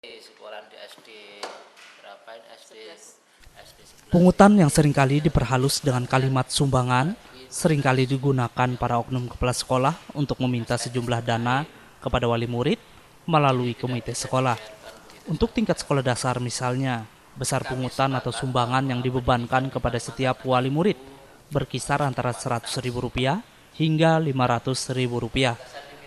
Sekolah di SD berapa ini SD 11. Pungutan yang seringkali diperhalus dengan kalimat sumbangan seringkali digunakan para oknum kepala sekolah untuk meminta sejumlah dana kepada wali murid melalui komite sekolah. Untuk tingkat sekolah dasar misalnya, besar pungutan atau sumbangan yang dibebankan kepada setiap wali murid berkisar antara Rp100.000 hingga Rp500.000,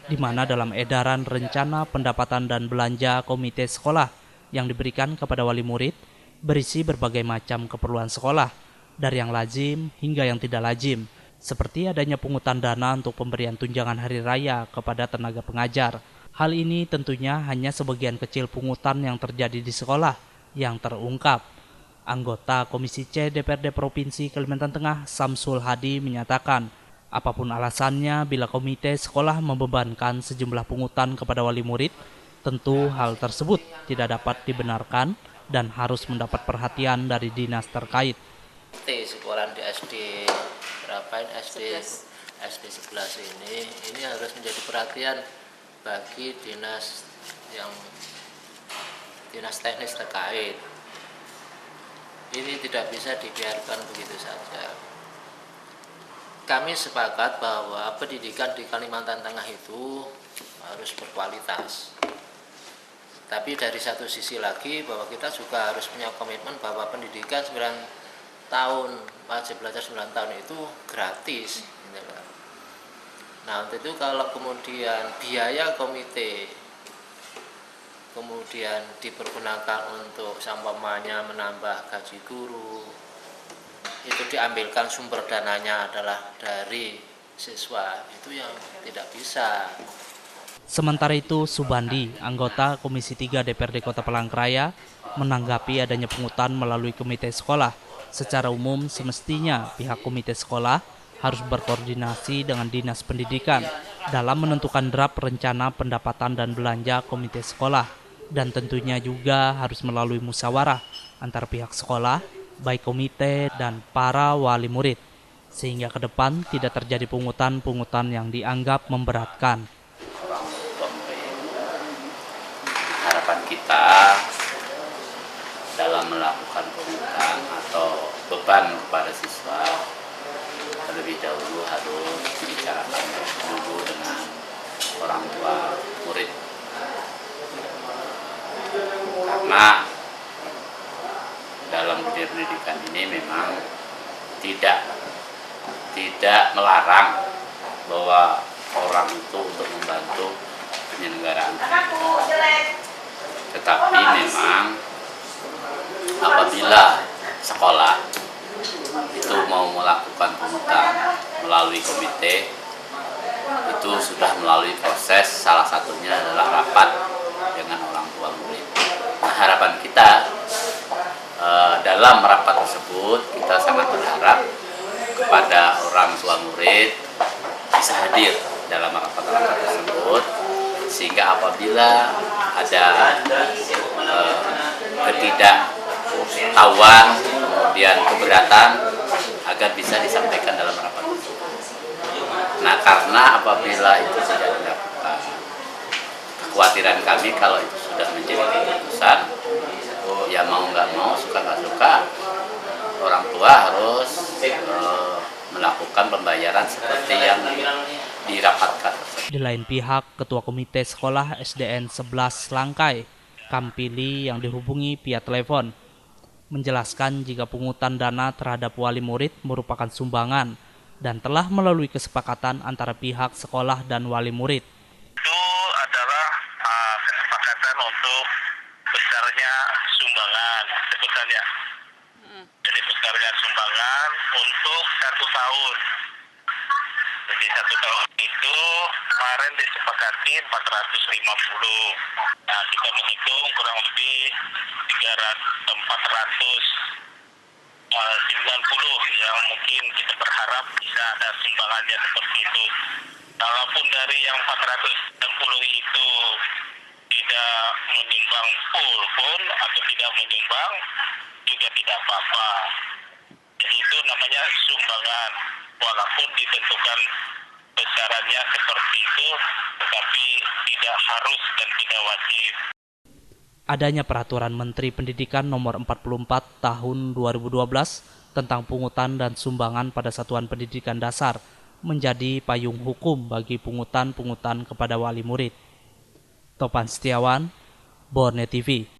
di mana dalam edaran rencana pendapatan dan belanja komite sekolah yang diberikan kepada wali murid berisi berbagai macam keperluan sekolah, dari yang lazim hingga yang tidak lazim, seperti adanya pungutan dana untuk pemberian tunjangan hari raya kepada tenaga pengajar. Hal ini tentunya hanya sebagian kecil pungutan yang terjadi di sekolah yang terungkap. Anggota Komisi C DPRD Provinsi Kalimantan Tengah Samsul Hadi menyatakan, apapun alasannya bila komite sekolah membebankan sejumlah pungutan kepada wali murid, tentu hal tersebut tidak dapat dibenarkan dan harus mendapat perhatian dari dinas terkait. Sekolah di SD berapa ini SD 11 ini harus menjadi perhatian bagi dinas teknis terkait. Ini tidak bisa dibiarkan begitu saja. Kami sepakat bahwa pendidikan di Kalimantan Tengah itu harus berkualitas. Tapi dari satu sisi lagi bahwa kita juga harus punya komitmen bahwa pendidikan 9 tahun, wajib belajar 9 tahun itu gratis. Nah, untuk itu kalau kemudian biaya komite kemudian dipergunakan untuk sampainya menambah gaji guru, itu diambilkan sumber dananya adalah dari siswa, itu yang tidak bisa. Sementara itu, Subandi, anggota Komisi 3 DPRD Kota Palangkaraya, menanggapi adanya pungutan melalui komite sekolah. Secara umum, semestinya pihak komite sekolah harus berkoordinasi dengan Dinas Pendidikan dalam menentukan draft rencana pendapatan dan belanja komite sekolah. Dan tentunya juga harus melalui musyawarah antar pihak sekolah, baik komite dan para wali murid, sehingga ke depan tidak terjadi pungutan-pungutan yang dianggap memberatkan. Harapan kita dalam melakukan pungutan atau beban kepada siswa terlebih dahulu harus dibicarakan dulu dengan orang tua murid, karena dalam dunia pendidikan ini memang tidak melarang bahwa orang itu untuk membantu penyelenggaraan pendidikan. Tetapi memang apabila sekolah itu mau melakukan pungutan melalui komite, itu sudah melalui proses, salah satunya adalah rapat dengan orang tua murid. Nah, harapan kita dalam rapat tersebut, kita sangat berharap kepada orang tua murid bisa hadir dalam rapat-rapat tersebut, sehingga apabila ada ketidaktahuan kemudian keberatan agar bisa disampaikan dalam rapat tersebut. Nah, karena apabila itu tidak dilakukan, kekhawatiran kami kalau itu sudah menjadi keputusan, ya mau nggak mau, suka nggak suka, orang tua harus melakukan pembayaran seperti yang dirapatkan. Di lain pihak, Ketua Komite Sekolah SDN 11 Langkai, Kampili, yang dihubungi via telepon, menjelaskan jika pungutan dana terhadap wali murid merupakan sumbangan dan telah melalui kesepakatan antara pihak sekolah dan wali murid. Itu adalah kesepakatan untuk besarnya sumbangan sebetulnya. Jadi besarnya sumbangan untuk 1 tahun. Jadi 1 tahun itu kemarin disepakati 450. Nah, kita menghitung kurang lebih 490 yang mungkin kita berharap bisa ada sumbangannya seperti itu. Kalaupun dari yang 490 itu tidak menyumbang full pun atau tidak menyumbang juga tidak apa-apa. Jadi itu namanya sumbangan, walaupun ditentukan besarannya seperti itu, tetapi tidak harus dan tidak wajib. adanya peraturan Menteri Pendidikan nomor 44 tahun 2012 tentang pungutan dan sumbangan pada satuan pendidikan dasar menjadi payung hukum bagi pungutan-pungutan kepada wali murid. Topan Setiawan, Borneo TV.